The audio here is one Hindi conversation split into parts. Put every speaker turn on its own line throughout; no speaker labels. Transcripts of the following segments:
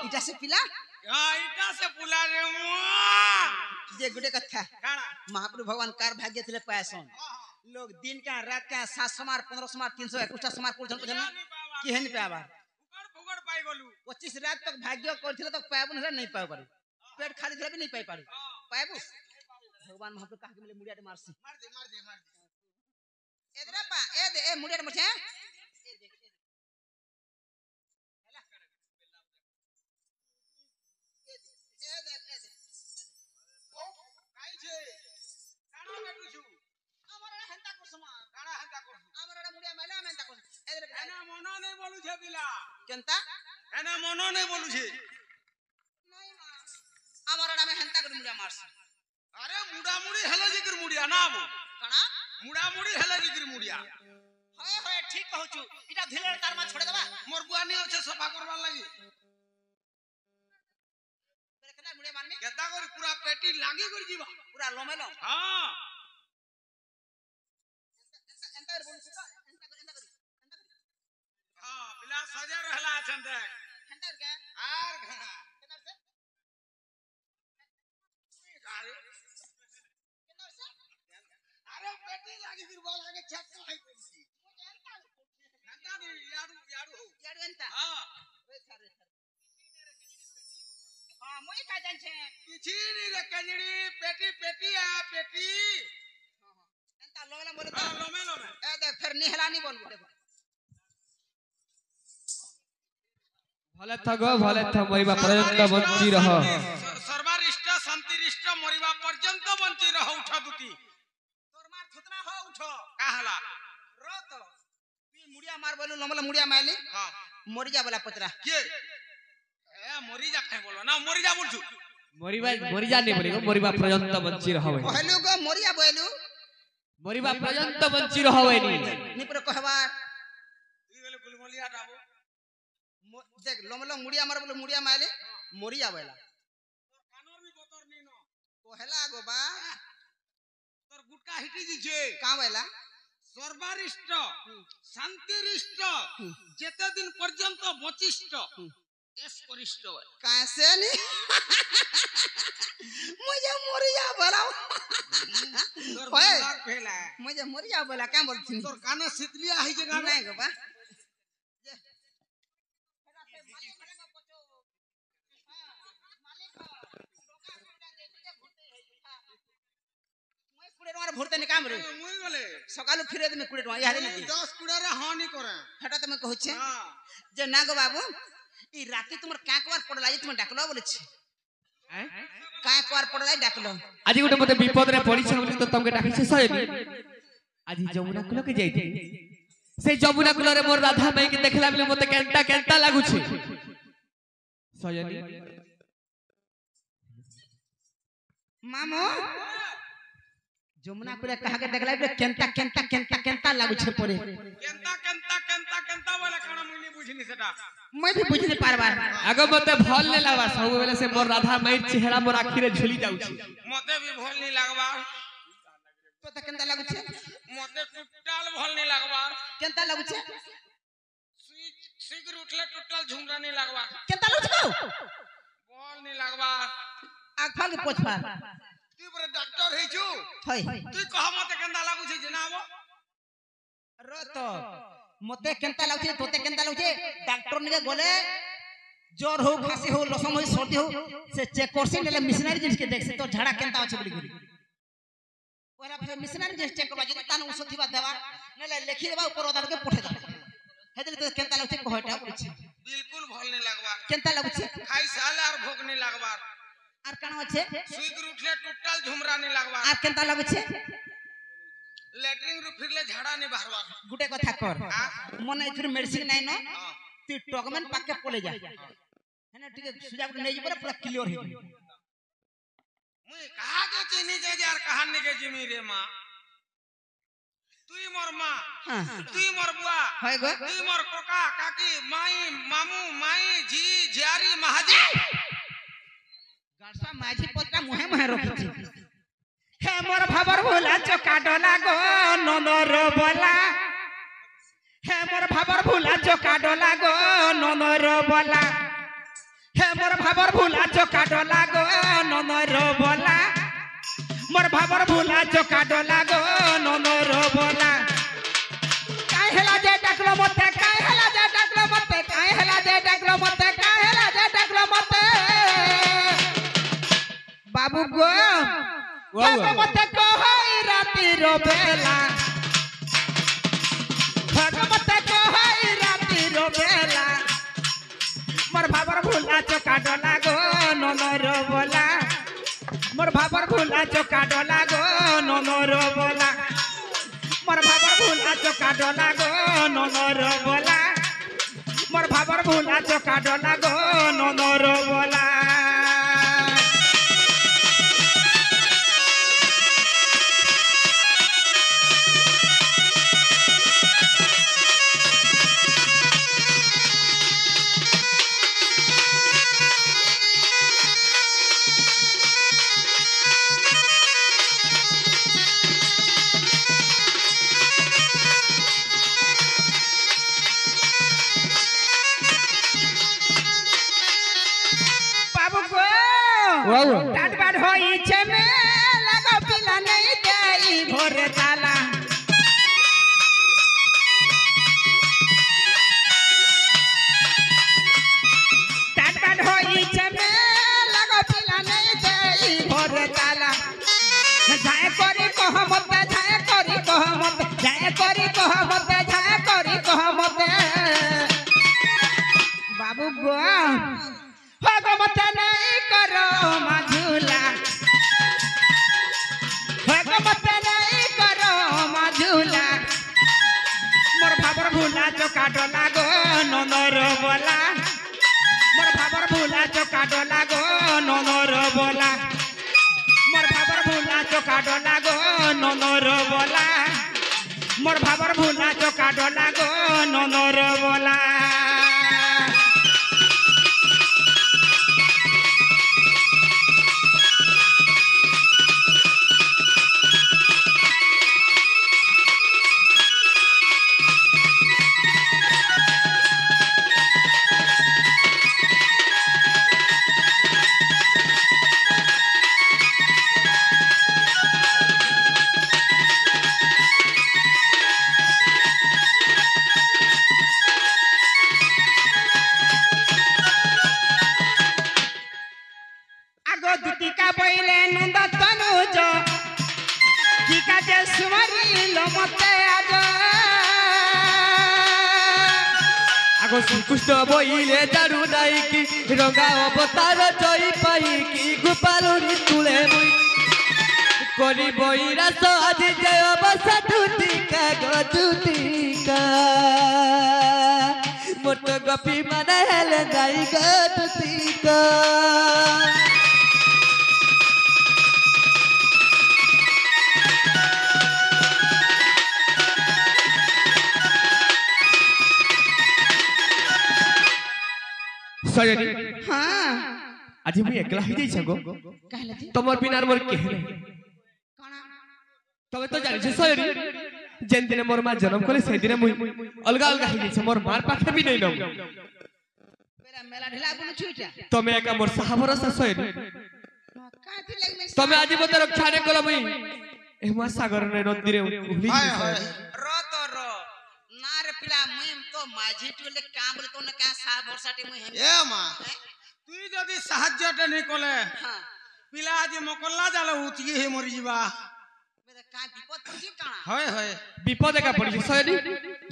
इटा से पिला
हां इटा से पुला रे
जे गुडे कथा महाप्रभु भगवान कार भाग्य थिले पायसन लोग दिन का रात का 7 समार 15 समार 321 समार को जन केहन पाबा
फुगड़ फुगड़ पाई गलु
25 रात तक भाग्य करथिले तो पाबो नहीं पाए पारे पेट खाली थिले भी नहीं पाई पारे पाबो भगवान महाप्रभु कहा के मिले मुड़िया मारसी मार दे एदरा पा ए दे ए मुड़िया मछे ए देख हेला ए देख ओ काई छे काना बेटु छु हमर हंता करसमा काना हंता करसु हमर मुड़िया मैला में हंता करसु एदरा एना मनो नहीं बोलु छे पिला केनता
एना मनो नहीं बोलु छे
नहीं मां हमर में हंता कर मुड़िया मारसी
अरे मुड़ा मुड़ी हेले जिकर मुड़िया ना बो
कणा
मुड़ा मुड़ी हेले जिकर मुड़िया
होय होय ठीक कहूछु इटा धिले तार मा छोड़े देबा
मोर बुआनी होछे सफा करबा लागि
तेरे केना मुड़िया मारनी
केता कर पूरा पेटी लागी कर जीवा
पूरा लोमेलो
हां
एंता कर बोलु छिका एंता कर
हां बिला सजा रहला छन देख
एंता कर के
आर घना
केना से
गारे अरे पेटी लागी फिर बोल आगे चेक नहीं करसी नंदा दी याडू हो
याडू एंता
हां
रे थारे हां मोई का जान छे
किछि नहीं रे कजड़ी पेटी पेटी आ पेटी
हां एंता लोमेला बोले तो
लोमे
ए देख फिर निहला नहीं बोलबो देखो
भले थ मरिबा पर्यंत बंची रह
सर्वरिष्ट शांतिरिष्ट मरिबा पर्यंत बंची रह उठ दुती
तोर मार थुतना हो उठो
का हला
रो तो पी मुड़िया मार बोलू लमला मुड़िया मारली
हां
मरि जा बोला पतरा
के ए मरि जा काहे बोलो ना मरि जा बोलछु
मरि जा नहीं बोलेगो मरिबा पर्यंत बंची रहवे
कहलु गो मरिया बोलू
मरिबा पर्यंत बंची रहवे
नी पर कहबार
ई गेले गुलमलिया डाबो
देख लमला मुड़िया मार बोलू मुड़िया मारले मरिया बोला
कानर भी बतर नी न
कहला गो बा
तोर गुटका हिटी दिछे
का बोला
सर्वरिष्ट शांतिरिष्ट जेते दिन पर्यंत बचिष्ट एस करिष्ट
कैसे नी मुझे मरिया बोला
ओए फेला
मुझे मरिया बोला क्या बोलती
तोर काने शीतलिया है जे गाना
नहीं गो बा भरते नहीं काम रे
मुई गले
सकालू फिरे में 20 टका याद नहीं
10 कुड़ा रे हानि करे
हटा तुम कहू छे
हां
जे ना गो बाबू ई राती तुमर काकवार पड़ला तुम डाकलो बोले छे
हैं
काकवार पड़ला डाकलो
आज गुटे मते विपद रे पड़ी छ तो तुमके डाकी छ सयनी आज जमुना कुल के जाई से जमुना कुल रे मोर राधा माई के देखला बेले मते केंता केंता लागु छ सयनी
मामो जमुना कुल कहा के देखला बे केंता केंता केंता केंता लागु छे पड़े
केंता बोले काना मुई नहीं बुझनी सेटा
मैं भी बुझ नहीं पारबा
आगो मते भल ले लावा सब बेले से मोर राधा माई चेहरा मोर आखिरे झुली जाउ छ
मते भी भल नहीं लागबा
तो केंता लागु छे
मते टुटल भल नहीं लागबा
केंता लागु छे
शीघ्र उठले टुटल झुमरा नहीं लागबा
केंता लागु छे
बोल नहीं लागबा
आग फाल के पोछबा
तू पर डॉक्टर है छु
होय
तू कह मते केंता लागु छे जनाबो
रो तो मते केंता लागु छे तोते केंता लागु छे डॉक्टर ने बोले ज्वर हो खांसी हो लसम हो सर्दी हो से चेक करसी ले मिशनरी जिस के देख से तो झाड़ा केंता अछि बोली करी ओरा फिर मिशनरी जिस चेक करबा जे तान औषधि बा देबा नेले लिखि देबा ऊपर ओदार के पठे दा हेदले तो केंता लागु छे कहटा बोली छे
बिल्कुल भल नहीं लागबा
केंता लागु छे
खाई साले और भूख नहीं लागबा
आर काना छे
शीघ्र उठले टुटल झुमरा नहीं लागबा
आर केंता लागु छे
लेटरिंग रु फिरले झाड़ा नहीं बाहरवा
गुटे कथा कर मन इथुर मेडिसिन नै न तू टॉकमेन पाके पले जा हेने ठीक सुजा गुटे नै जबरे पूरा क्लियर हे
मुई कहा के चिनी जे यार कहानी के जिमी रे मां तुई मोर मां तुई मोर बुआ
होय गो
तुई मोर कोका काकी माई मामू माई जी जियारी महाजी
गाड़सा माझी पत्रा मुहे मुहे रखी हे मोर भाबर भोला चोका डोला गो ननर बोला हे मोर भाबर भोला चोका डोला गो ननर बोला हे मोर भाबर भूला चोका डोला गो ननर बोला मोर भाबर भूला चोका डोला गो ननर बोला काहे हेला जे डाकलो मते काहे हेला जे डाकलो मते काहे हेला जे डाकलो मते काहे हेला जे डाकलो मते बाबू गो बाबू मते कहई राती रो बेला बाबू मते कहई राती रो बेला मोर भाबर भूला चोका डोला गो ननर बोला मोर भाबर भूला चोका डोला गो ननर बोला मोर भाबर भूला चोका डोला गो ननर बोला मोर भाबर भूला चोका डोला गो ननर बोला टाट बाट होई छे में लगो पिला नहीं देई भोरे ताला टाट बाट होई छे में लगो पिला नहीं देई भोरे ताला जाए करी कह मते जाए करी कह मते जाए करी कह मते जाए करी कह मते बाबू गो हो मते नहीं करो माझूला हो मते नहीं करो माझूला मोर भाबर भूला चोका डोला गो ननर बोला मोर भाबर भूला चोका डोला गो ननर बोला मोर भाबर भूला चोका डोला गो ननर बोला मोर भाबर भूला चोका डोला गो ननर बोला
श्रीकृष्ण बहिले दारू नाइकी रंगा अवतार जई पाइकी गोपालुरी तुले मुई करी बहिरास आज जय अवसा टुटिका गटुटिका मोट गपी माने हेले जाई गटुटिका सजनी
हां
आज मुई एकला ही जाई छगो
कहले जी
तमर बिनार मोर केहले
कोना
तबे तो जानि छ सजनी जेन दिन मोर मां जन्म कले से दिन मुई अलगा अलगा ही जाई छ मोर मार पाखे भी नहीं न
मेरा मेला ढिला बुन छुटा
तमे एका मोर साहबर सा सजनी
काथि लाग में
तमे आज मते रक्षा ने कल मुई एमा सागर ने नदी रे उली
रो तो रो
नार पिला मुई तो माझी टले काम रे तो न का सा वर्षाटी मुई
ए मा তুই যদি সাহায্যটা নি কলে
हां
পিলা আজ মকল্লা জালে উঠি হে মরি যবা
मेरा का विपद पड़ी काना
হয় হয়
विपद का पड़ी सजनी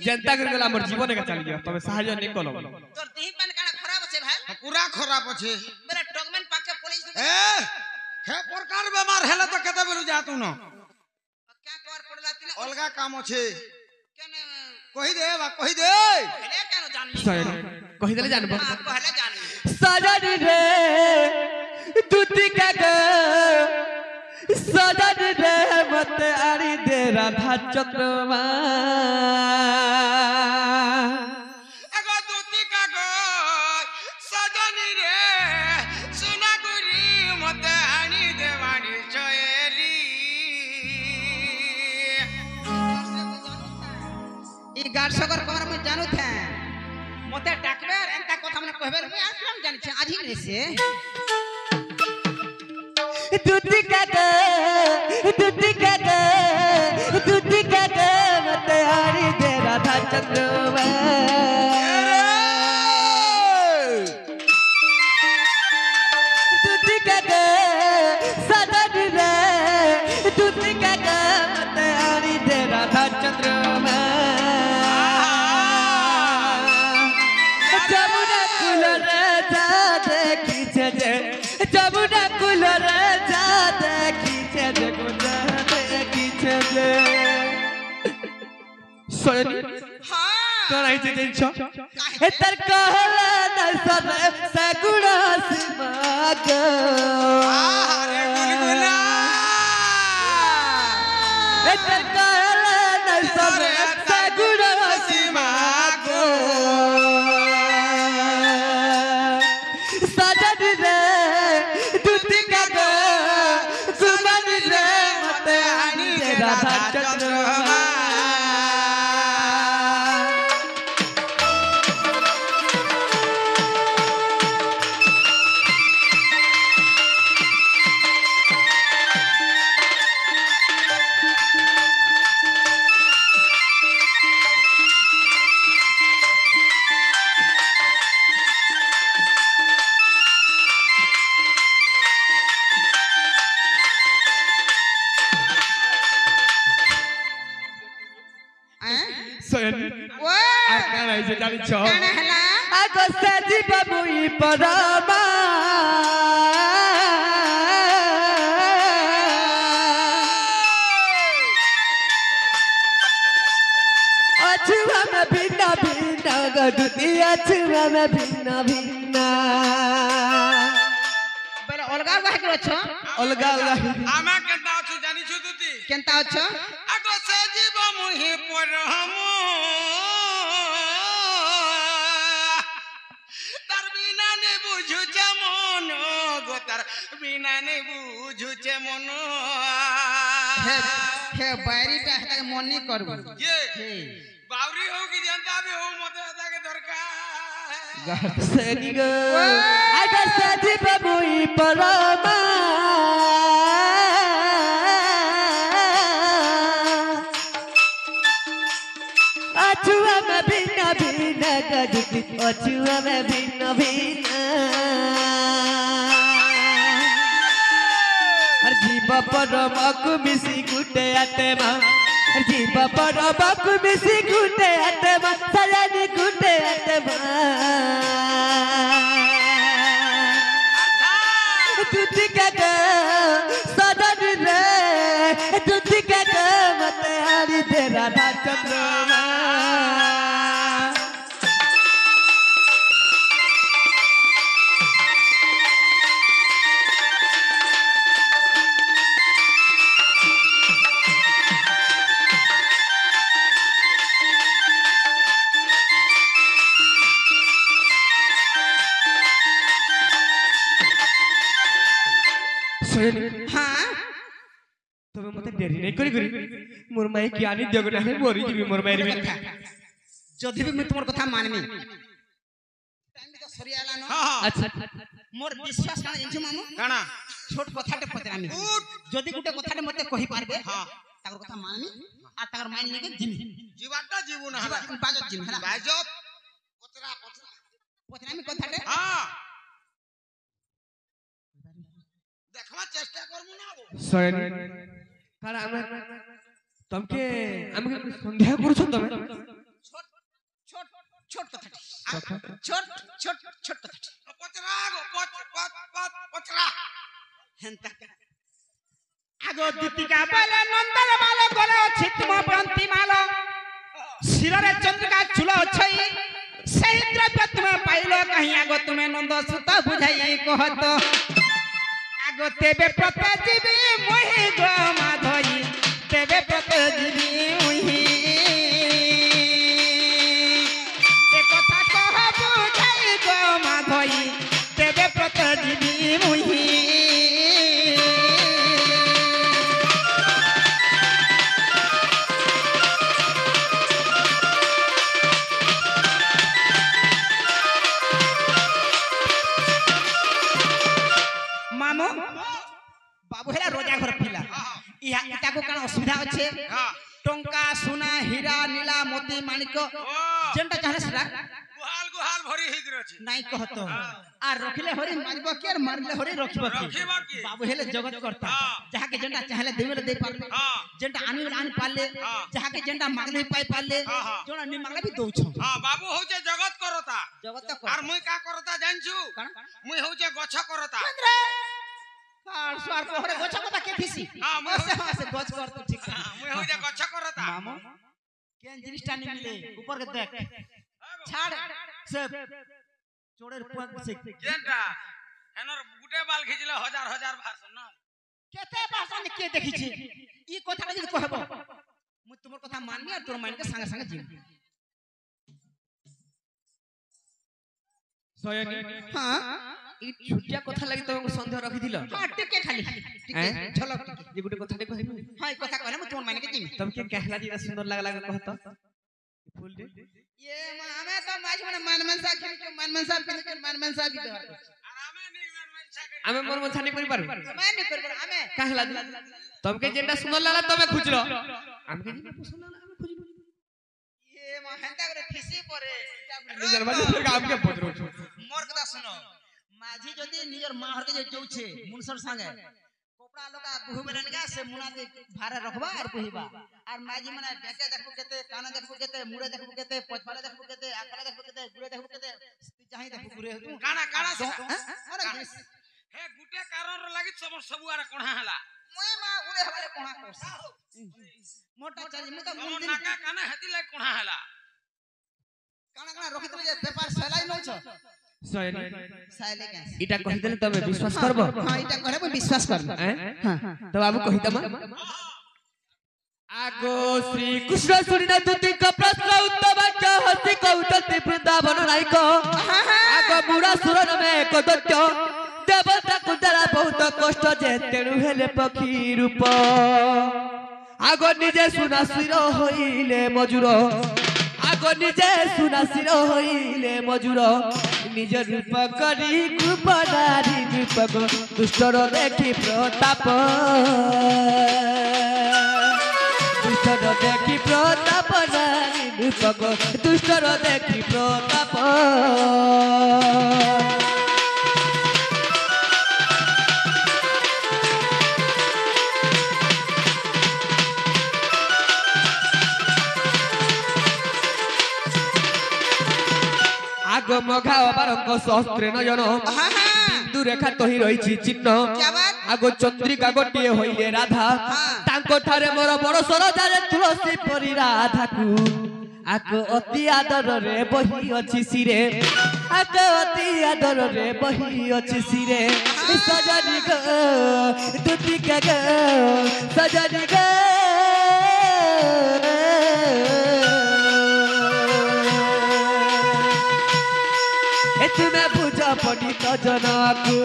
जनता कर गेला मोर जीवन का चल गया तमे सहायता नहीं कलो
तोर देही पान काना खराब আছে ভাই
पूरा खराब আছে
मेरा डॉक्यूमेंट पाके पुलिस
এ হে প্রকার বেমার হেলে তো কেতে বেরু যা তু ন
क्या कर पड़ला तिला
অলগা কাম আছে
केने
কই দে বা কই দে
पहले केन जानमी
सजनी कहि देले जानबो
हां पहले जानमी
सजनी रे टुटिका ग सजनी रे मत आरी दे राधा चक्रमा
এগো দুতি কাগো সজনী রে সোনা গুরি মতে আনি দেবানি চয়েলি
ई गाड़ सगर कमर में जानू थे मते डाकबे एंता कथा ना कहबे रे आज हम जानि छ आज ही रे से
दूती का मत हारी दे राधा चंद्रमा दूती का सदन रे दूती का मत हारी दे राधा चंद्रमा जमुना कुल रे जा देखी छे जमुना कुल रे जा देखी छे गुना देखी छे सोनी
हां
कौन आई छे छ ए तर कहला न सब सगुणा सिमाग
अरे गुलगुला
ए तर कहला न सब सगुणा सिमाग सजन रे दूती का सुमन रे मत आनी राधा चंद्रमा सोनी
ओ
आ कान आई छे जानि छ
काना हला
आगो सजी बबुई परमा अछुआ में भिन्न भिन्न गदुती अछुआ में भिन्न भिन्न
बेला अलगा कह के छ
अलगा
आमा केता छु जानि छु तुती
केनता छ
आगो से जीव मुहि परहम तार बिना ने बुझु छ मन गो तार बिना ने बुझु छ मन
हे बायरी ता हता मन नहीं करबो
ये
हे
बावरी हो कि जनता भी हो मते हता के दरकार
सनी गो आगो सजी बबुई परमा अछुआ में भिन्न भिन्न गदुती अछुआ में भिन्न भिन्न हर जीव परमक मिसी गुटे आत्मा हर जीव परमक मिसी गुटे आत्मा सजनी गुटे आत्मा दूती का सदन रे दूती का मत हारी दे राधा चंद्रमा
हां
तबे मते देरी नहीं करी मोर माई की आनी जग रहे मोरी जीवी मोर माई रे
जदी भी मैं तुमर कथा मानमी टाइम तो सरी आला न
हां
अच्छा
मोर विश्वास काना जंछु मामू
काना
छोट कथाटे पतरामी जदी गुटे कथाटे मते कहि पारबे हां ताकर कथा मानमी आ ताकर मान लेके जिमी
जीवाटा जीवु ना हला
बाजत जिम हला
बाजत पतरा
पतरामी कथाटे
हां देखवा चेष्टा करमु ना गो
सयन कारा तमके हमके संदेह करू छ तमे
छोट छोट छोट कथाटे छोट छोट छोट कथाटे
पतरा गो पतरा
हेंता आगो दीपिका बाले नंदन बाले गले छितम बंती मालो शिररे चंद्रिका चुलो छई सही द्रव्य तुमे पाइलो कहीं आगो तुमे नंद सुत बुझाई कहत आगो तेबे प्रते जीवी मोहि गो माधई तेबे प्रते जीवी मोहि ए कथा कह बुझाई गो माधई तेबे प्रते जीवी मोहि मामो बाबू हेला रोजा घर पिला इहा इटा को कान असुविधा अच्छे टंका सोना हीरा नीला मोती माणिक जेंटा चाहे सरा
गुहाल गुहाल भरी हिग रछि
नहीं कहतो आ रखले हरि मारबो के और मारले हरि रखबो के बाबू हेले जगत करता जहा के जेंटा चाहले देवेले दे पारले जेंटा आनी आनी पाले जहा के जेंटा मांगले पाई पाले जोना नि मांगले भी दउछ
हां बाबू होचे जगत करता
जगत
और मुई का करता जानछु मुई होचे गछ करता
कार स्वार कोहरे गछ कता के थिसी
हां मुई
से गछ कर तू ठीक
मुई होचे गछ करता
मामो केन जिनिसटा नि मिले ऊपर के देख छाड़ से चोड़ेर पुआक से
जेंटा एनर गुटे बाल खिचले हजार हजार भाषण न
केते भाषण के देखि छी ई कथा যদি कहबो मु तुमर कथा माननी और तोर मान के संगे संगे जीव
सयनी
हां
ई छुटिया कथा लागि तुमको संदेह रखि दिलो
हां टिके खाली टिके झलक टिके
जे गुटे कथा कहबो
हां ई कथा कहले मु तुमर मान के जीव
तुम के कहला जी सुंदर लागला कहत फूल दे
ये हमें तो माज मन मन सा खेल के मन सा खेल के मन सा भी
आरामे नहीं मनसा के
हमें मन मन छानी करि पारु
मैं नहीं करबो हमें
कहला जी तुमके जेंटा सुंदर लागला तमे खुजलो हमके जेंटा पसंद लागला हम खुजलो
ये हेंता करे खिसी परे
निजर बात काम के पदरो छ
मोर कथा सुनो माझी जदी निजर माहर के जो छे मुनसर संगे कपड़ा लगा बुहु बेलनगा से मुना दे भारे रखबा और बुहिबा और माझी मने देखे देखबो केते काना देखबो केते मुड़े देखबो केते पछवाड़े देखबो केते आखला देखबो केते गुरे देखबो केते चाहि देखबो गुरे तू
काना काना से
अरे
हे गुटे कारण लागि सब आरे कोणा हला
मोय मा उरे हवाले कोणा कोस मोटा चाली मु तो
मोर नाका काना हेति लागि कोणा हला
काना काना रखि तबे जे व्यापार सलाई न छ
सयनी
साइले के
इटा कहि देले तमे विश्वास करबो
हां इटा करे मु विश्वास करबो
हां तो बाबू कहि तमा आगो श्री कृष्ण सुनिना तुति का प्रश्न उत्तम का हसी कौटति वृंदावन नायक आगो बुढ़ा सुरन में एक दैत्य देवता कुदरा बहुत कष्ट जे तेणु हेले पक्षी रूप आगो निजे सुना सिर होइले मजूर आगो निजे सुना सिर होइले मजूर निज रूप करी कृपणारी रूपक दुष्टर देखि प्रताप दुष्टर देखि प्रताप नारी रूपक दुष्टर देखि प्रताप आगो मघा बारंग सहस्रे नयन बिंदु रेखा तही रही चिन्ह आगो चंद्रिका गोटे होइले राधा तांको ठारे मोर बड़ सरदारे तुलसी परी राधा को आगो अति आदर रे बही अछि सिरे आगो अति आदर रे बही अछि सिरे सजनी ग दुति ग सजनी ग तुम्हें पूजा पंडित जनकू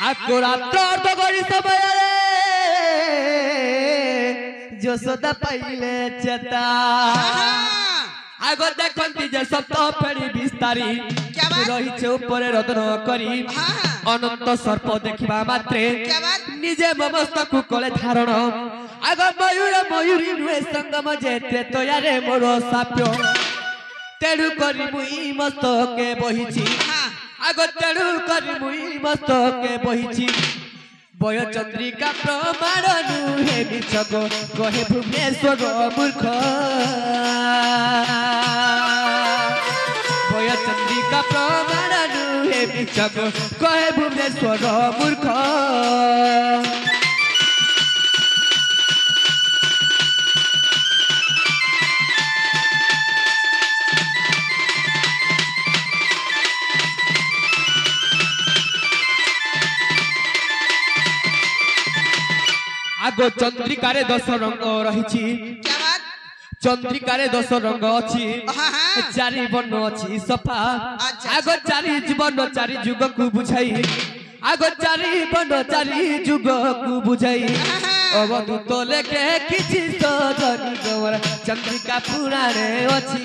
आको रात्र अर्ध गरी समय যশোদা পাইলে চেতা আগো দেখন্তি যে সপ্ত ফেড়ি বিস্তারি রহিছে উপরে রত্ন করি অনন্ত সর্প দেখিবা মাত্রে নিজে মমস্তকু কলে ধারণ আগ ময়ূর ময়ূরী নুহে সঙ্গম যেতে তয়ারে মোর সাপ্য তেড়ু করি মুই মস্তকে বহিছি আগ তেড়ু করি মুই মস্তকে বহিছি বয় চন্দ্রিকা প্রমাণ নুহে বিচক কহে ভুবনেশ্বর মূর্খ বয় চন্দ্রিকা প্রমাণ নুহে বিচক কহে ভুবনেশ্বর মূর্খ आगो चंद्रिकारे 10 रंग रहिछि
क्या बात
चंद्रिकारे 10 रंग अछि चारि वर्ण अछि सफा आगो चारि जीवन चारि जुग को बुझाई आगो चारी बन चारी जुग को बुझाई अवधूत लेखे किछि सजनी गोवर चंद्रिका पुराणे अछि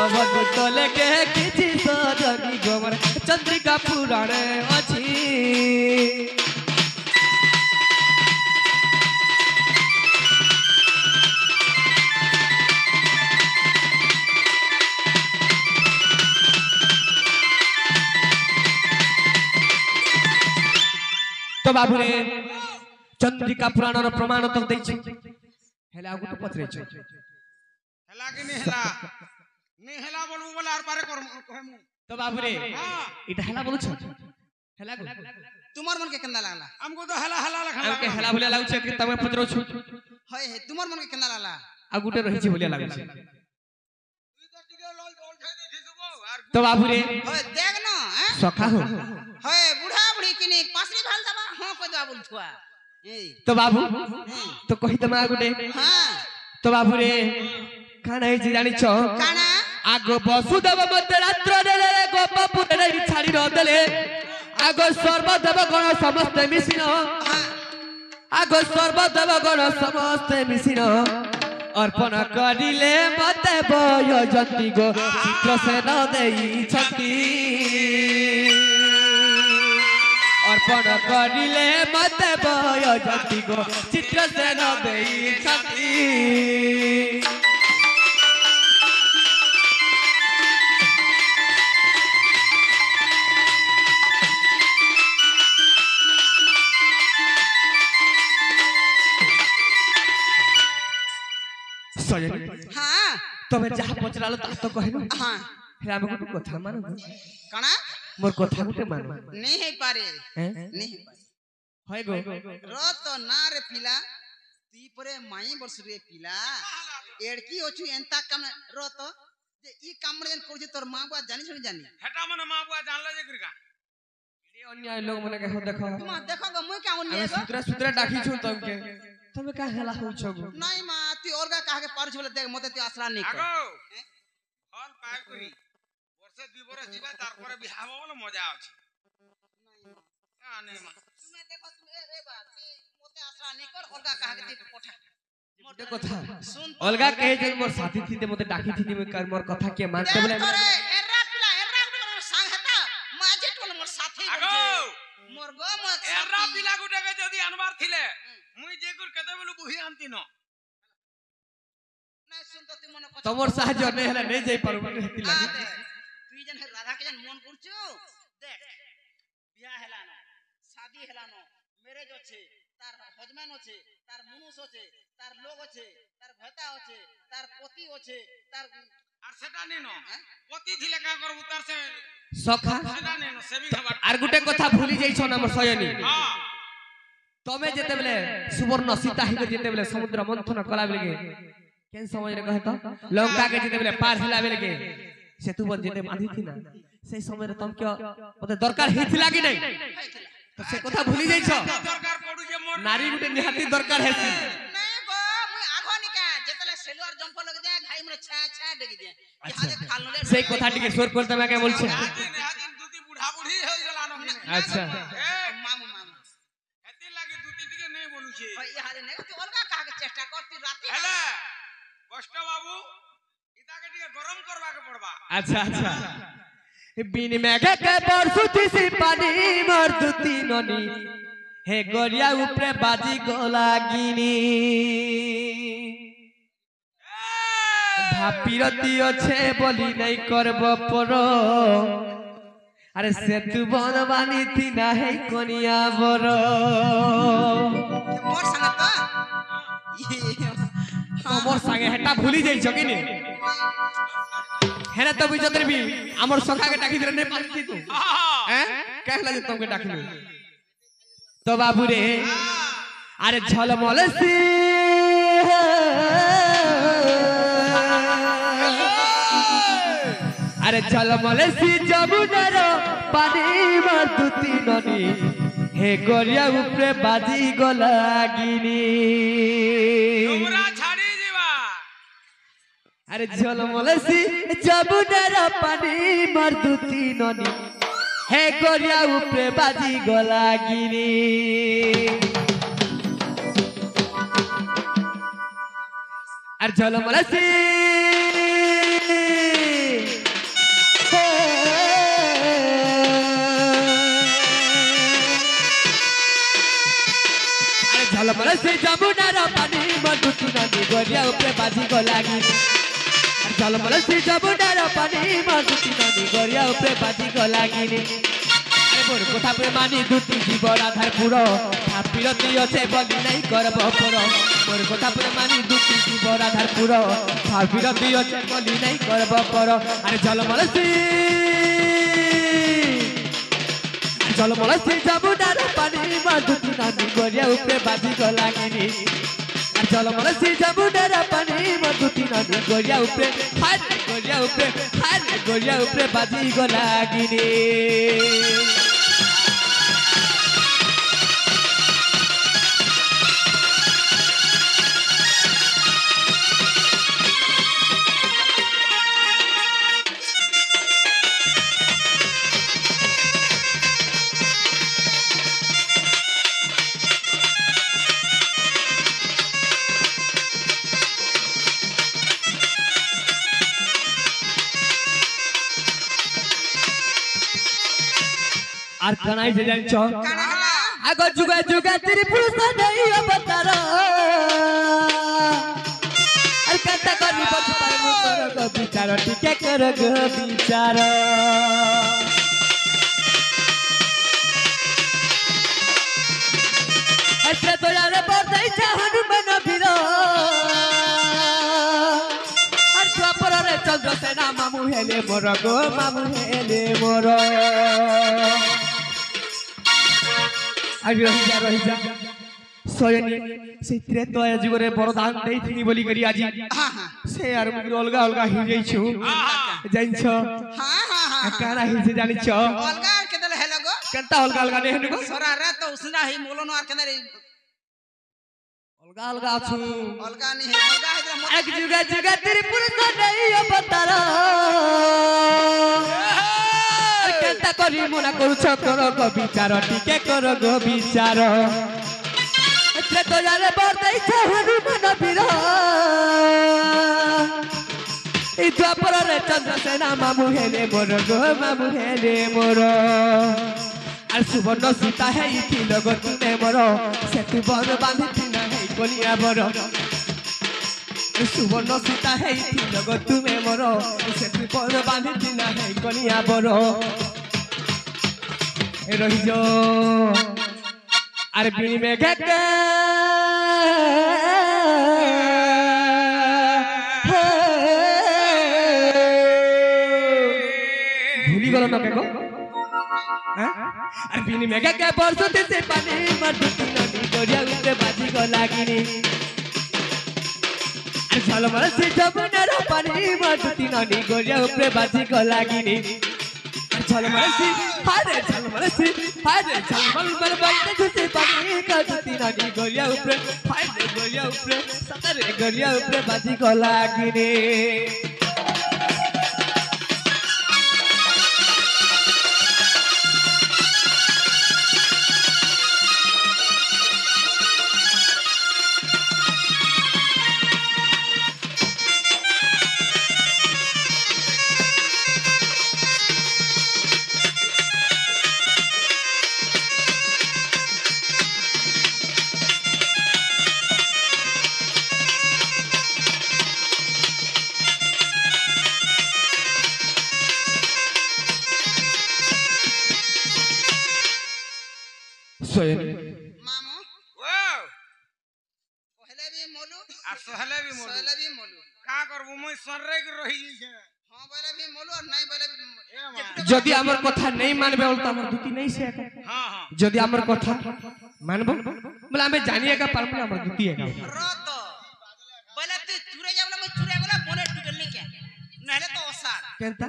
अवधूत लेखे किछि सजनी गोवर चंद्रिका पुराणे अछि तो बाबू रे चंद्रिका पुराण रो प्रमाण तो दै छै हेला गुट पत्रे छै
हेला कि नहीं हेला बोलबो बोला आर पारे कहमु
तो बाबू रे इटा हेला बोलु छ हेला गो
तुमार मन के केंदा लागला
हमको तो हेला हेला लखा
हमके हेला बोले लागु छै कि तमे पत्रो छु
होय हे तुमार मन के केंदा लागला
आ गुटे रहि छै बोले लागु छै
तू तो टिके लल ओल खाइ दे दिसबो आर
तो बाबू रे
होय देख न
सखा हो
होय बुढ़ा बुढ़ी किने पासरी भाल दबा हां को दबा बोलथुआ ए
तो बाबू तो कहि तमा गुटे
हां
तो बाबू रे काना है जी जानि छ
काना
आगो वसुदेव मध्य रात्र रे गोपपुर रे छाड़ी न देले आगो सर्वदेव गण समस्त मिसिन आगो सर्वदेव गण समस्त मिसिन अर्पण करिले मते बयजंती गो चित्र से न देई छति अर्पण करिले मते बयजंती गो चित्र से न देई छति
हां
तमे जहा पचरालो ता तो कहनु
हां
हे हम को कथा मानो
काना
मोर कथा गुटे मानो
नहीं है पारे
हैं
नहीं
होय गो
रो तो ना रे पिला ती परे माई बरस रे पिला एड़की ओछु एंता कम रो तो जे ई काम रे करजे तोर मां बुआ जानि छनि जानि
हेटा मने मां बुआ जानले जे करका
ये अन्याय लोग मने के हो देखो
मां देखो गो मुई का ओन्ने गो
सूत्रा सूत्रा डाकी छु तमके तमे का हेला हो छगो
नहीं मां ती औरगा काहे के पार छले देख मते ती आसरा नहीं कर
आगो फल पाए करी वर्षे 2 बरस जीवा तार परे बिहाव वाला मजा आछी आ नहीं मां
तुमे देखो तू ए बात ती मते आसरा नहीं कर औरगा काहे के ती कोठा
मोटे कथा
सुन
अलगा कहे जे मोर साथी थी मते डाकी थी में कर मोर कथा के मानते बोले
एर्रा पिला एर्रा गुटे संग हेता माजे टोल मोर साथी
आगो
मोर गो मोर
एर्रा पिला गुटे के जदी अनबार थिले मुई जे गुर कते बोलु बुही आंती न
नहीं सुन तो तू मने
तमोर साहज ने हेला नहीं जाई पारु हेती लागी
तू जन राधा के जन मन करछु देख बियाह हेला न शादी हेला न मैरिज होछे तार हजमान होछे तार मनुष्य होछे तार लोग होछे तार भता होछे तार पति होछे तार
आर सेटा ने न पति थिले का करबु तार से
सखा
सेटा ने न सेविंग हवा
आर गुटे कथा भूली जाई छ हमर सयनी
हां
तमे जेते बेले सुवर्ण सीता ही जेते बेले समुद्र मंथन कला बेले केन समय रे कहत लंका के जेते बेले पार हेला बेले सेतु बन जेते बांधी थी ना से समय रे तम के मते दरकार हेथि लागी नै तो से कथा भूली जाई छ
दरकार पडु जे मोर
नारी गुटे निहाती दरकार हेथि
नहीं गो मुई आघो निका जेतले सेलुआर जंप लग जाए घाई में छा छा डेग दे इहादे खाल ले
से कथा टिके स्वर करते मैं के बोल छ
हाजिन दुती बुढ़ा बुढ़ी हो गेला न
अच्छा
मामू मामू
हेती लागे दुती टिके नहीं बोलु छे
भाई इहादे नहीं तू अलगा काहे के चेष्टा करती राती
हेले कष्ट बाबू इता के टिके गरम करवा के पड़बा
अच्छा अच्छा बिन मेघे के बरसुती सी पानी मर दुती ननी हे गरिया ऊपरे बाजी गलागिनी भापीरती अच्छे बोली नहीं करब पर अरे सेतु बनवानी थी ना है कोनिया बर
मोर संग तो
मोर संगे हेटा भूली जाई छ किनी हेना तब जतर भी हमर सखा के डाकी दे नै पारती तू हैं कहला जे तुमके डाकी तो बाबू रे अरे झलमल सी अरे झलमल सी जमुनार पानी मधुती ननी हे गरिया ऊपरे बाजी गलागिनी
हमरा छाड़ी जीवा
अरे झलमल सी जमुनार पानी मधुती ननी हे गरिया उपरे बाजी गला गिरी আর ঝলমলাসি ঝলমলাসি যমুনার পানি মধুতি নদী গড়িয়া উপরে বাজি গলাগি ঝলমলাসি যমুনার পানি মধুতি নদী গড়িয়া উপরে বাজি গলাগিনি মোর কথা পরে মানি দুটি জীবন আধার পুরো বিরতি আছে বলি নাই করব পর মোর কথা পরে মানি দুটি জীবন আধার পুরো বিরতি আছে বলি নাই করব পর আরে ঝলমলাসি যমুনার পানি মধুতি নদী গড়িয়া উপরে বাজি গলাগিনি আর ঝলমলাসি যমুনার পানি মধুতি নদী গড়িয়া উপরে গড়িয়া উপরে বাজি গলাগিনি আর কানাই যে জানছ আগ যুগে যুগে ত্রিপুরুষ নেই অবতার আর কাটা করি বছর মুখর বিচার টিকে কর বিচার এতে তো যারে বর্দাইছে হনুমান বীর আর দ্বাপরে চন্দ্রসেনা মামু হেলে মোর গো মামু হেলে মোর রহিজা সয়নি সেই ত্রেতয়া যুগরে বরদান দেইथिनी বলি করি আজি সে আর মুগি অলগা অলগা হি যাইছু জানছ কানা হিছে জানিছ
অলগা কেদলে হেলো গো
কেনতা অলগা অলগা নে হেনগো
সরা রে তো উসনা হি মোলনো আর কেনে
অলগা অলগা আছু
অলগা নি অলগা হে
এক যুগে যুগে ত্রিপুরুষ নেই অবতার কেনতা করি মনা করুছ কর গো বিচার টিকে কর গো বিচার এতে তো যারে বর্দাইছে হনুমান বীর এই দ্বাপরে চন্দ্রসেনা মামু হেলে মোর গো মামু হেলে মোর আর সুবর্ণ সীতা হেইছিল গো তুমে মোর সেতু বন বাঁধিছি না হেই কলিয়া বড় সুবর্ণ সীতা হেইছিল গো তুমে মোর সেতু বন বাঁধিছি না হেই কলিয়া বড় রহিজ আর বিনি মেঘে ভুলি গেল না গো আর বিনি মেঘে বর্ষতে সে পানি মধুতি নদী গড়িয়া উপরে বাজি গলাগিনি আর ঝলমলাসি যমুনার পানি মধুতি নদী গড়িয়া উপরে বাজি গলাগিনি ঝলমলাসি হারে ঝলমল বাইতে খুশি পানি মধুতি নদী গড়িয়া উপরে সাতারে গড়িয়া উপরে বাজি গলাগিনি
মামু
ওয়াও
পহলে भी मोलू
আর সহলে भी মোলু কা করবো মই সররে রহি যাইছে
हां बोले भी मोलू और नहीं बोले
যদি আমার কথা নেই মানবে বলতো আমার দুটি নেই সে একা
হ্যাঁ হ্যাঁ
যদি আমার কথা মানবো বলে আমি জানি একা পারবো না আমার দুটি একা
রত बोले तू चुरे जा बोले मैं चुरे बोले बोले टुटल नहीं क्या নহলে তো অসার
কেনতা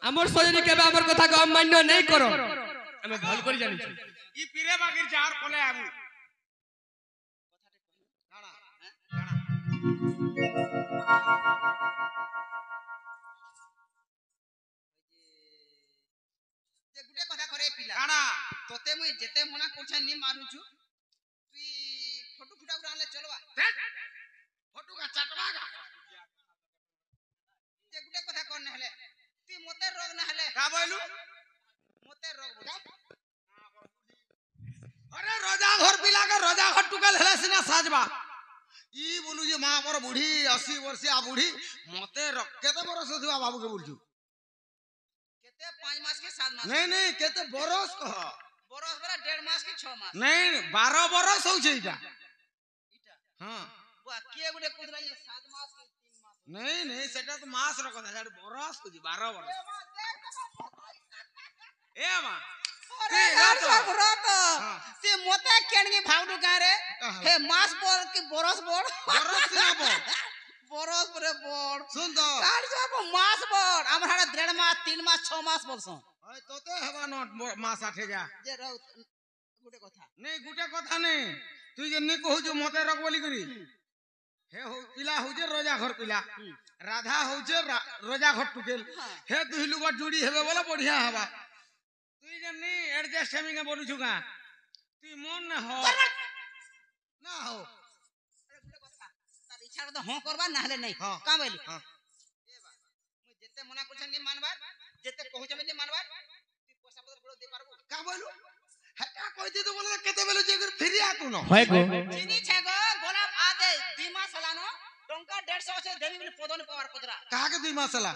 আমার সজনী কেবে আমার কথা অমান্য নেই করো আমি ভাল করে জানি
ই পিরে বাগির যার কোলে আবু কাড়া
যে पिला
काना
तोते मुई जेते मना करछन नी मारुछु तुई फोटो फुटा उड़ाले चलवा
फोटो का चटवा का
जे गुटे कथा कोन हेले तुई मते रोग न हेले
का बोलू
मते रोग बोल
अरे रोजा घर पिला के रोजा घर टुकल हेले सिना साजबा ई बोलू जे मां मोर बूढ़ी 80 वर्षिया बूढ़ी मते केते बरस होथिबा बाबू के बोलछु
केते 5 मास के 7 मास
नहीं केते बरस कह
बरस बरा 1.5 मास के 6 मास
नहीं 12 बरस होछे इटा
इटा
हां
बुआ के गुटे कुदरा ये 7 मास के 3 मास
नहीं सेटा तो मास रो कथा जाड़ बरस होजी 12 बरस ए मां
अरे यार सब रात ते मोते केणगी भावडू का रे हे मास बोल की बरस बोल
बरस ना बोल
बरस रे बोल
सुन तो
कार सब मास बोल हमर हाड़ा 1.5 मास 3 मास 6 मास बोलसो
ओय तोते हेबा नोट मास आठे जा
जे रह गुटे कथा
नहीं गुटे कथा नहीं तू जे नी कहू जो मते रख बोली करी हे हो पिला हो जे रोजा घर पिला राधा हो जे रोजा घर टुकेल हे दुही लुगा जोड़ी हेबे बोला बढ़िया हवा तू जे नी एडजस्ट हेमिंग के बोलू छुगा तू मन न हो ना हो
अरे गुटे कथा तार इच्छा तो हो करबा ना हले नहीं
हां
का बोली
हां
ए बा मु जेते मना करछन नी मानबा जेते कहू जमे नी मानबा तू पैसा पत्र बड़ो दे पारबो
का बोलू हटा कहती तो बोला केते बेलो जे कर फिरि आ तू न
होय गो
चिनी छे गो गोलाप आ दे 2 मास हलानो टंका 150 से देमी बोली पदोनी पवार पतरा
कहा के 2 मसाला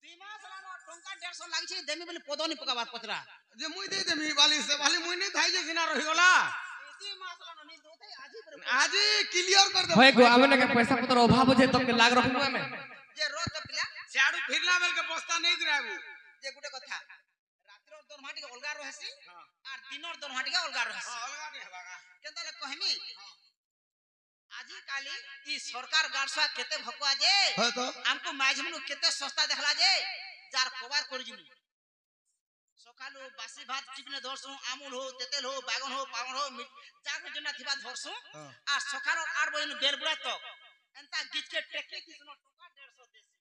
2 मास हलानो टंका 150 लागी छे देमी बोली पदोनी पकावार पतरा
जे मुई दे देमी वाली से वाली मुई नहीं थाई जे सिना रही होला
2 मास हलानो नी दोते आजी पर
आज क्लियर कर दे
होय गो हमने के पैसा पत्र अभाव जे तुमके लाग रखनु हमें
जे रोत पिला
सियाडू फिरला बेल के बस्ता नहीं गिराबू
जे गुटे कथा रात्रिर दरमाटी के अलगा रहसी आर दिनर दरमाटी के अलगा रहसी
अलगा नहीं हेबागा
केनता ले कहमी आजी काली ई सरकार गारसा केते भकुआ जे
है तो
हमको माइजमनु केते सस्ता देखला जे जार कबार करजिमु सकालु बासी भात चिकने धरसु आमूल हो तेतेल हो बागन हो पावन हो जाको जना थिबा धरसु आ सकाल 8 बजे बेरबुड़ा तक एंता गीत के टेके किसनो टका 150 देसी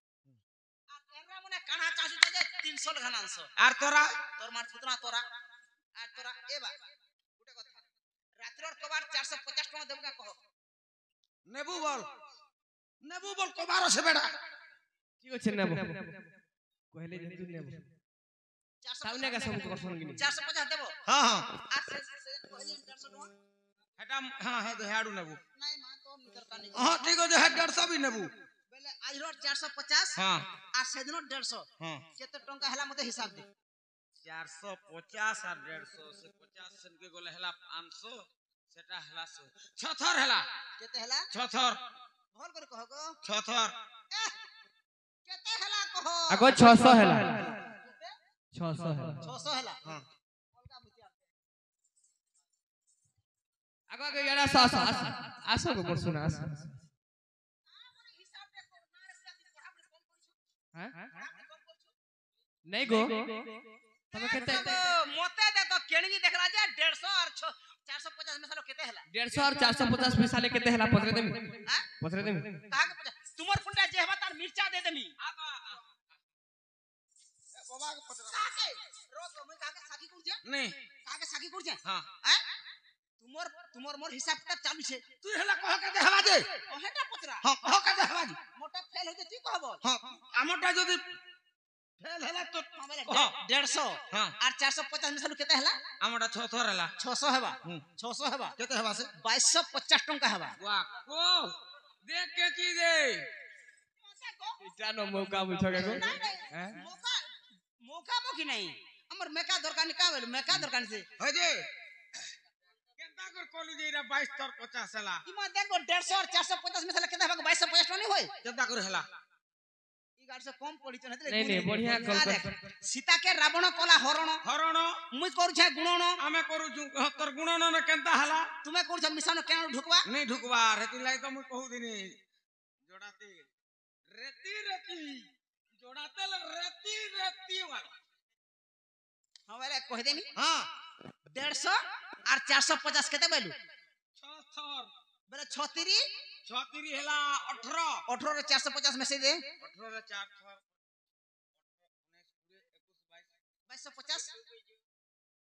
आ एरा मने काना चासु जे 300 घनांसो
आर तोरा
तोर मार फुतना तोरा आ तोरा एबा गुटे कथा रात्रिर कबार 450 टका देबका कहो
नेबू बोल कबारो से बेड़ा
ठीक अछि नेबो कहले जे तू नेबो सामने का सब करसन गिनी
450 देबो
हां
आ से कहली 150 टका
हेटा हां हे हेडू नेबू
नहीं मां तो मिटर का नहीं
हां ठीक हो जे हेड 150 भी नेबू
बेले आइरो 450
हां
आ सेदिनो 150
हां
केते टका हला मते हिसाब दे
450 और 150 से 50 सन के गोले हला 500 सेटा हला 100 छथर हला
केते हला
छथर
भल कर कहो गो
छथर
केते हला कहो
अगो 600 हैला 600 हैला
600 हला
हां
अलगा मुतिया
अगो के यारा 600 आसो गो बोल सुना आसो
हिसाब दे को ना रुपया दी पढ़ा कम करछु
हैं नहीं गो तमे केते
मोते दे तो केणगी देखला जे 150 और 450 में सालो केते हला
150 और 450 में साले केते हैला पचरे देमी
हां
पचरे देमी
कहा के तुमर पुंडा जे हबा तार मिर्चा दे देमी
बाबा के पतरा
काके रो तो मैं काके साकी कुछ
नहीं
काके साकी कुछ
हां
हैं तुमर मोर हिसाब किताब चालू छे
तू हेला कह के हवा दे
ओ हेटा पतरा
हां कह के हवा दे
मोटा फेल होते तू कहबो
हां आमटा जदी फेल हेला तो
150
हां
और 450 में सालो केते हला
आमटा छथर हेला
600 हेबा 600 हेबा
केते हवा से
2250 टका हेबा
वाह को देख के की दे
इटा नो मौका बुझो के गो
हैं मौका मोकी नहीं हमर मेका दरकार का भेल मेका दरकार से
हो जे केंता कर कोलू जे 22 तर 50 हला
इमा देखो 150 और 450 में साला केते हेबा 2250 नहीं होय
केंता कर हला
ई गाड़ से कम पड़ी तो
नहीं बढ़िया कल
सीता के रावण कला हरण
हरण
मुई करू छे गुणन
आमे करू छु तर गुणन न केंता हला
तुमे करू छे मिशन केन ढुकवा
नहीं ढुकवा रेती लाई तो मुई कहू दिनी जोड़ाते रेती जोड़ाते रेती वाला
हां वाला कह देनी
हां
150 और 450 केते बेलू
6 थर
बेले 36
36 हला 18
18 रे 450 में से दे
18 रे 4 थर 19 पूरे 21 22
2250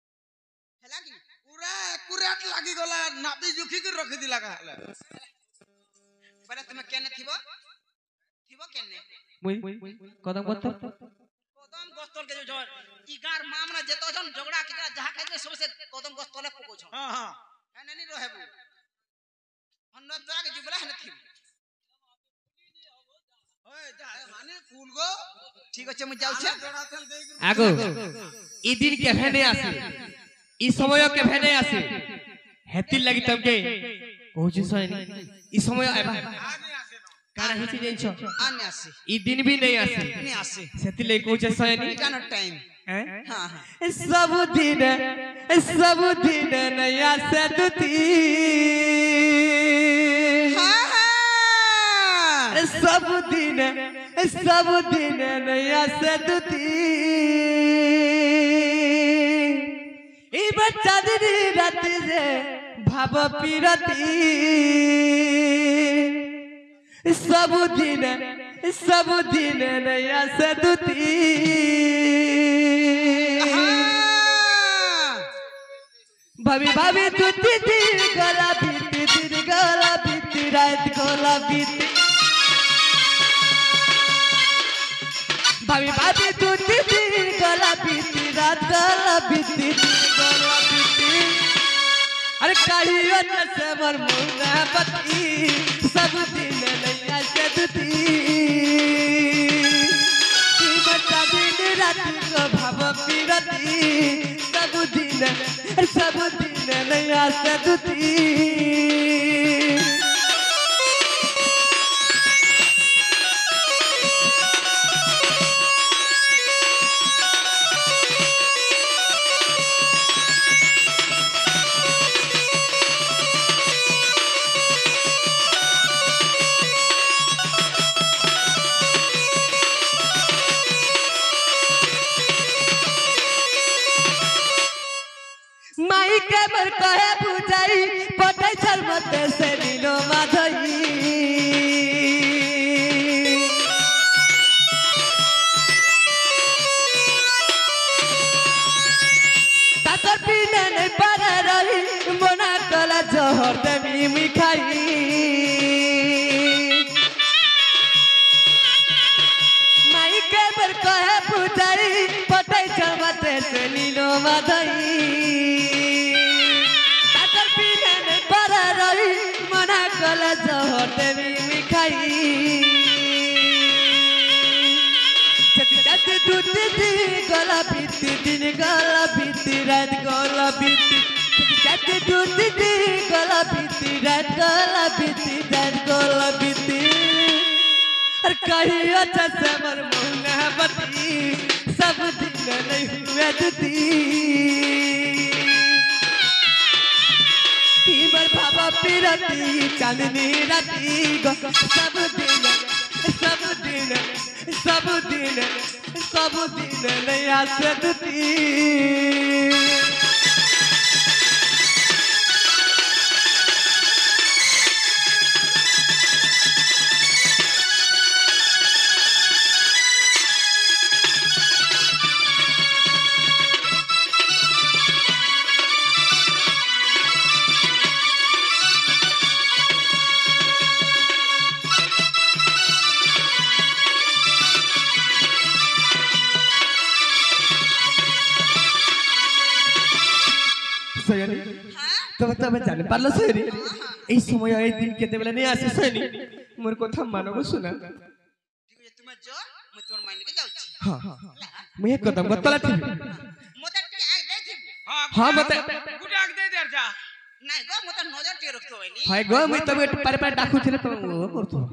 ହେଲା କି
पूरा एक्यूरेट लागी गला नापी जुखी के रख दिला का हला
पहले तुम केने थिबो केने
मुई कदम गत्तर
कदम गस्तल के जो ई गार मामना जेतो जन झगड़ा के जहा कहते सबसे कदम गस्तले पको छ
हां हां
एने नी रहबो हन्न तोरा के जुबला हन थिबो
ओए जा माने कुल गो
ठीक अछि मु जाउ छ
जोड़ा तेल दे
आगो ई दिन के भेने आसे ई समय के भेने आसे हेति लागि तमके कहू सैनी ई समय आबा
आने आसे न
काना हिची जइछो
आने आसे
ई दिन भी नहीं आसे
नहीं आसे
सेति लागि कहू सैनी
कानो टाइम
हैं
हां
सब दिन नहीं आसे दुती
हां हां
सब दिन नहीं आसे दुती ई बच्चा दिन रात से भाव पीरती सब दिन नहीं आसे दुती भाभी दुती दिन गला बीती रात गला बीती भाभी दुती दिन गला बीती रात गला बीती अरे कहियो न से मोर मुंगा बती सब दिन नहीं आसे दुती ई बच्चा दिन रात को भाव पीरती सब दिन नहीं आसे दुती माई के मर कहे बुझाई पटै छल मते से नीलो माधई तातर पीने नहीं पारे रही मना कला जहर देवी मिठाई माई के मर कहे बुझाई पटै छल मते से नीलो माधई गला जहर देवी मिठाई जाते दूध गला बीती दिन गला बीती रात गला बीती जाते दूध गला बीती रात गला बीती और कहीं अच्छा से मर मुंगा बती सब दिन नहीं हुए दुती मर बाबा पीरती चांदनी राती सब दिन नहीं आसे दुती सयनी तब जाने पारलो सयनी এই সময় এই দিন কেতে বেলা নেই আসে সয়নি মোর কথা মানব শুনা
ठीक है तुम जो मैं तोर माइन के जाउछी
हां मैं एक कदम गतला थी
मोते टी आग दे थी
हां मते
गुडाक दे दे जा
नहीं गो मोते नजर टे रखतो होइनी
हाय गो मैं तब पारे पारे डाकू छले तो ओ करतो